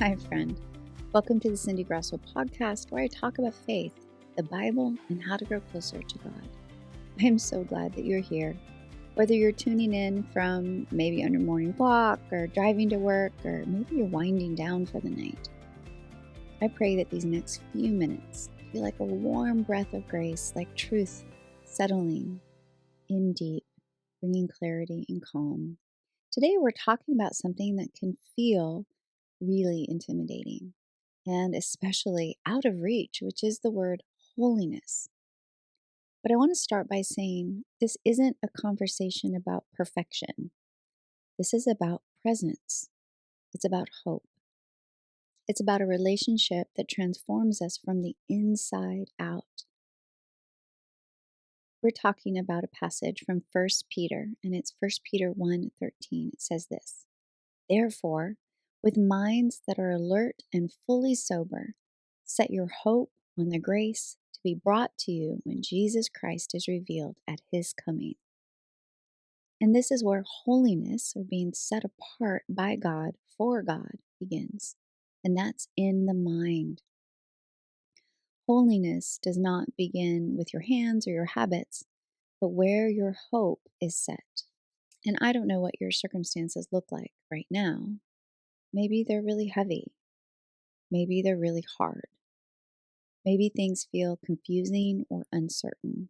Hi, friend. Welcome to the Cindy Grasso podcast, where I talk about faith, the Bible, and how to grow closer to God. I am so glad that you're here. Whether you're tuning in from maybe on your morning walk, or driving to work, or maybe you're winding down for the night, I pray that these next few minutes feel like a warm breath of grace, like truth settling in deep, bringing clarity and calm. Today, we're talking about something that can feel really intimidating and especially out of reach, which is the word holiness. But I want to start by saying this isn't a conversation about perfection. This is about presence. It's about hope. It's about a relationship that transforms us from the inside out. We're talking about a passage from 1 Peter, and it's 1 Peter 1:13. It says this: Therefore, with minds that are alert and fully sober, set your hope on the grace to be brought to you when Jesus Christ is revealed at his coming. And this is where holiness, or being set apart by God for God, begins. And that's in the mind. Holiness does not begin with your hands or your habits, but where your hope is set. And I don't know what your circumstances look like right now. Maybe they're really heavy. Maybe they're really hard. Maybe things feel confusing or uncertain.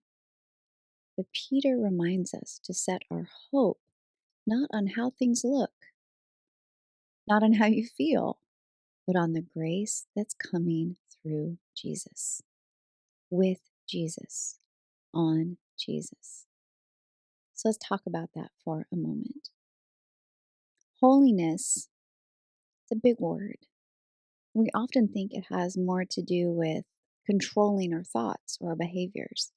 But Peter reminds us to set our hope not on how things look, not on how you feel, but on the grace that's coming through Jesus, with Jesus, on Jesus. So let's talk about that for a moment. Holiness, it's a big word. We often think it has more to do with controlling our thoughts or our behaviors.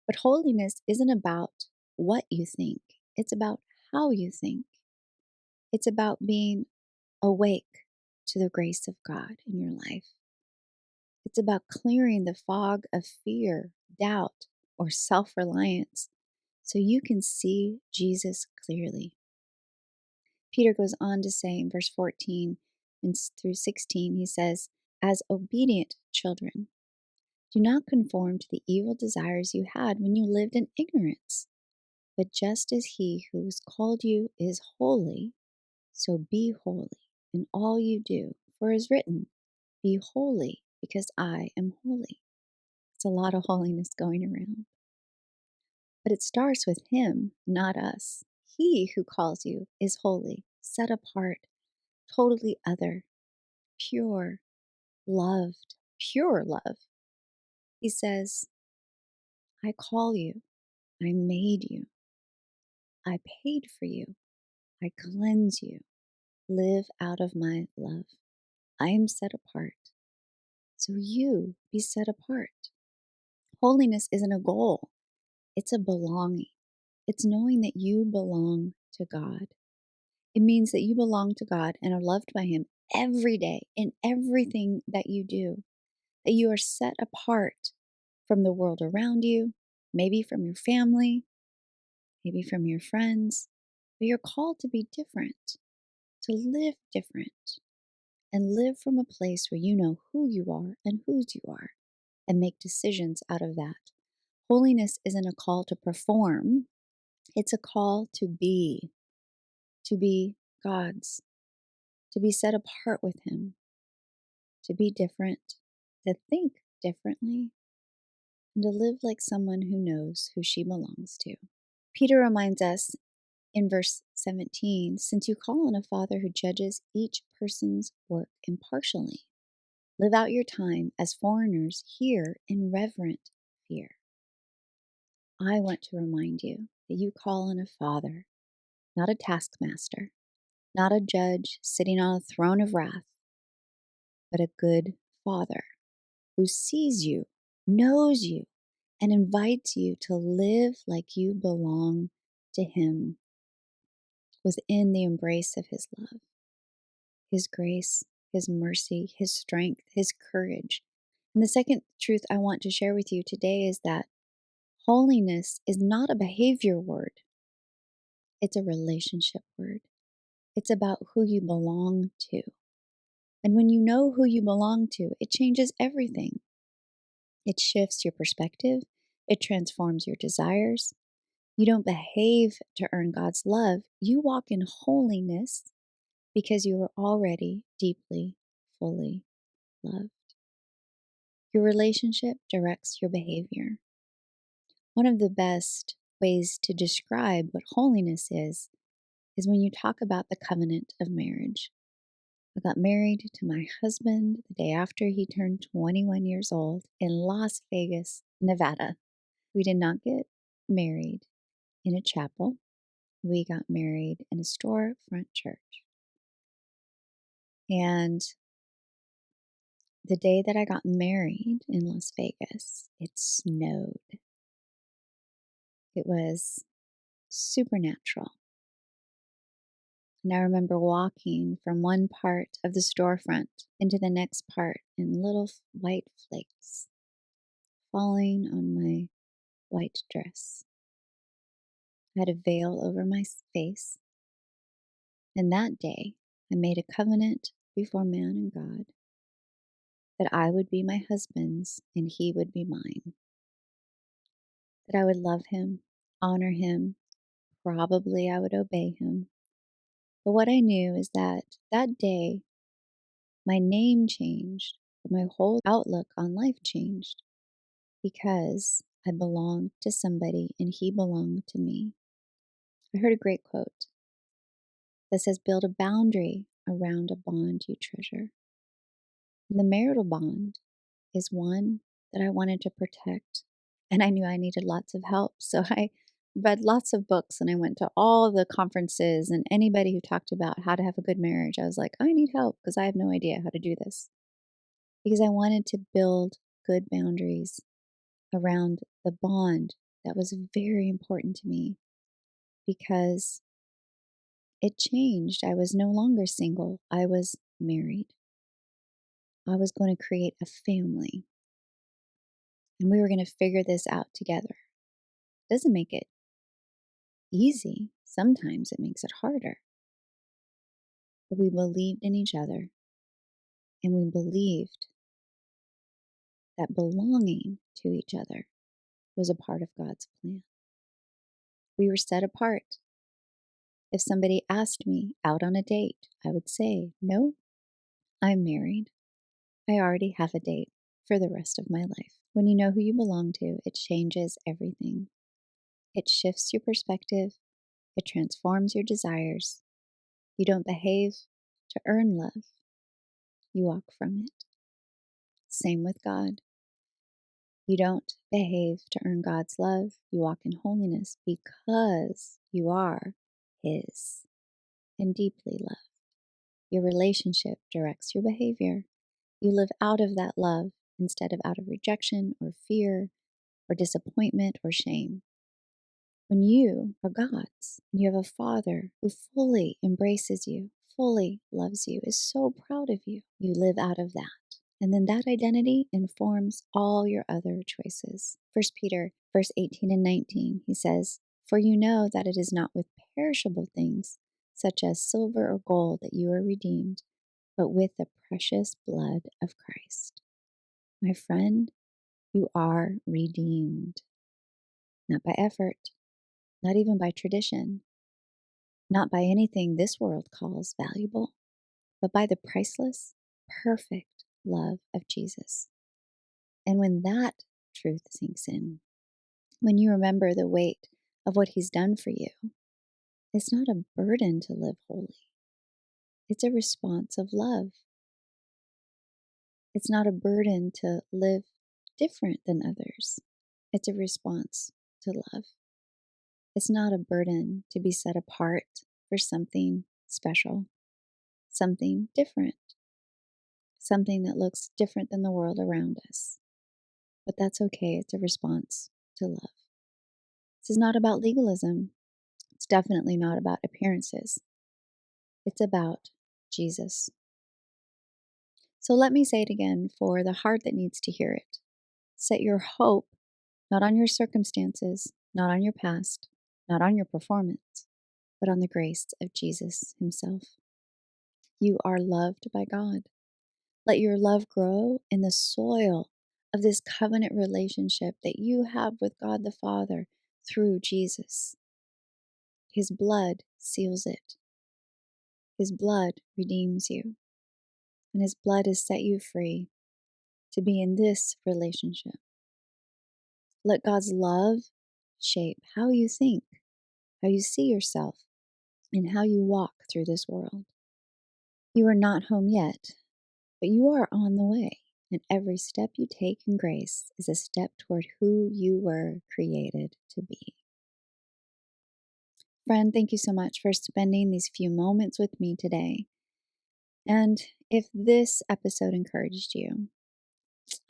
But holiness isn't about what you think, it's about how you think. It's about being awake to the grace of God in your life. It's about clearing the fog of fear, doubt, or self reliance so you can see Jesus clearly. Peter goes on to say in verse 14 and through 16, he says, As obedient children, do not conform to the evil desires you had when you lived in ignorance. But just as he who has called you is holy, so be holy in all you do. For it is written, Be holy, because I am holy. It's a lot of holiness going around. But it starts with him, not us. He who calls you is holy, set apart, totally other, pure, loved, pure love. He says, I call you, I made you, I paid for you, I cleanse you. Live out of my love. I am set apart. So you be set apart. Holiness isn't a goal, it's a belonging. It's knowing that you belong to God. It means that you belong to God and are loved by Him every day in everything that you do. That you are set apart from the world around you, maybe from your family, maybe from your friends. But you're called to be different, to live different, and live from a place where you know who you are and whose you are, and make decisions out of that. Holiness isn't a call to perform, it's a call to be God's, to be set apart with Him, to be different, to think differently, and to live like someone who knows who she belongs to. Peter reminds us in verse 17, since you call on a Father who judges each person's work impartially, live out your time as foreigners here in reverent fear. I want to remind you that you call on a Father, not a taskmaster, not a judge sitting on a throne of wrath, but a good Father who sees you, knows you, and invites you to live like you belong to Him within the embrace of His love, His grace, His mercy, His strength, His courage. And the second truth I want to share with you today is that holiness is not a behavior word. It's a relationship word. It's about who you belong to. And when you know who you belong to, it changes everything. It shifts your perspective, it transforms your desires. You don't behave to earn God's love, you walk in holiness because you are already deeply, fully loved. Your relationship directs your behavior. One of the best ways to describe what holiness is when you talk about the covenant of marriage. I got married to my husband the day after he turned 21 years old in Las Vegas, Nevada. We did not get married in a chapel. We got married in a storefront church. And the day that I got married in Las Vegas, it snowed. It was supernatural. And I remember walking from one part of the storefront into the next part in little white flakes falling on my white dress. I had a veil over my face. And that day, I made a covenant before man and God that I would be my husband's and he would be mine. That I would love him, honor him, probably I would obey him. But what I knew is that that day, my name changed, but my whole outlook on life changed because I belonged to somebody and he belonged to me. I heard a great quote that says, build a boundary around a bond you treasure. And the marital bond is one that I wanted to protect. And I knew I needed lots of help. So I read lots of books and I went to all the conferences and anybody who talked about how to have a good marriage. I was like, I need help because I have no idea how to do this. Because I wanted to build good boundaries around the bond that was very important to me because it changed. I was no longer single. I was married. I was going to create a family and we were going to figure this out together. It doesn't make it easy. Sometimes it makes it harder. But we believed in each other and we believed that belonging to each other was a part of God's plan. We were set apart. If somebody asked me out on a date, I would say, no, I'm married. I already have a date for the rest of my life. When you know who you belong to, it changes everything. It shifts your perspective. It transforms your desires. You don't behave to earn love. You walk from it. Same with God. You don't behave to earn God's love. You walk in holiness because you are His and deeply loved. Your relationship directs your behavior. You live out of that love instead of out of rejection or fear or disappointment or shame. When you are God's, you have a Father who fully embraces you, fully loves you, is so proud of you. You live out of that. And then that identity informs all your other choices. 1 Peter verse 18 and 19, he says, for you know that it is not with perishable things, such as silver or gold, that you are redeemed, but with the precious blood of Christ. My friend, you are redeemed. Not by effort, not even by tradition, not by anything this world calls valuable, but by the priceless, perfect love of Jesus. And when that truth sinks in, when you remember the weight of what He's done for you, it's not a burden to live holy. It's a response of love. It's not a burden to live different than others. It's a response to love. It's not a burden to be set apart for something special, something different, something that looks different than the world around us. But that's okay. It's a response to love. This is not about legalism. It's definitely not about appearances. It's about Jesus. So let me say it again for the heart that needs to hear it. Set your hope not on your circumstances, not on your past, not on your performance, but on the grace of Jesus Himself. You are loved by God. Let your love grow in the soil of this covenant relationship that you have with God the Father through Jesus. His blood seals it. His blood redeems you. And His blood has set you free to be in this relationship. Let God's love shape how you think, how you see yourself, and how you walk through this world. You are not home yet, but you are on the way. And every step you take in grace is a step toward who you were created to be. Friend, thank you so much for spending these few moments with me today. And if this episode encouraged you,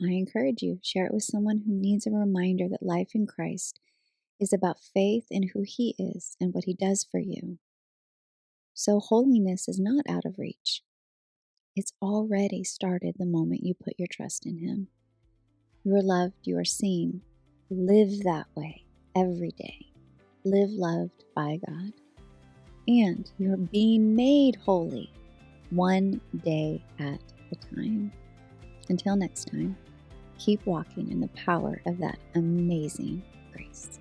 I encourage you, share it with someone who needs a reminder that life in Christ is about faith in who He is and what He does for you. So holiness is not out of reach. It's already started the moment you put your trust in Him. You are loved, you are seen. Live that way every day. Live loved by God. And you're being made holy one day at a time. Until next time, keep walking in the power of that amazing grace.